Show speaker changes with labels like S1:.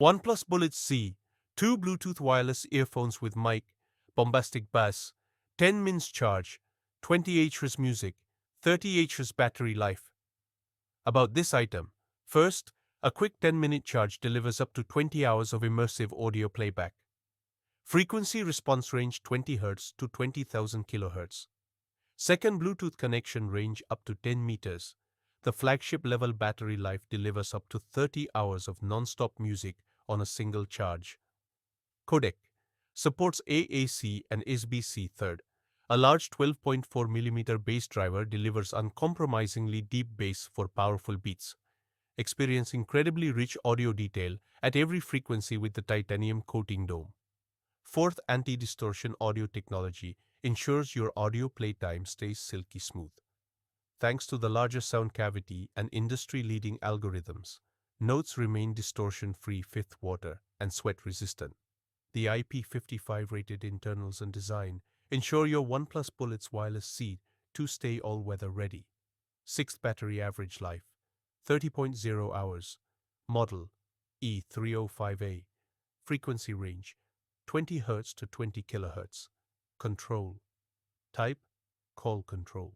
S1: OnePlus Bullet C, 2 Bluetooth wireless earphones with mic, bombastic bass, 10 mins charge, 20 Hz music, 30 Hz battery life. About this item. First, a quick 10-minute charge delivers up to 20 hours of immersive audio playback. Frequency response range 20 Hz to 20,000 kHz. Second, Bluetooth connection range up to 10 meters. The flagship level battery life delivers up to 30 hours of non-stop music on a single charge. Codec supports AAC and SBC. Third, a large 12.4mm bass driver delivers uncompromisingly deep bass for powerful beats. Experience incredibly rich audio detail at every frequency with the titanium coating dome. Fourth, anti-distortion audio technology ensures your audio playtime stays silky smooth. Thanks to the larger sound cavity and industry-leading algorithms, notes remain distortion-free, fifth, water and sweat-resistant. The IP55 rated internals and design ensure your OnePlus Bullet's wireless C to stay all-weather ready. Sixth, battery average life 30.0 hours. Model E305A. Frequency range 20 Hz to 20 kHz. Control type call control.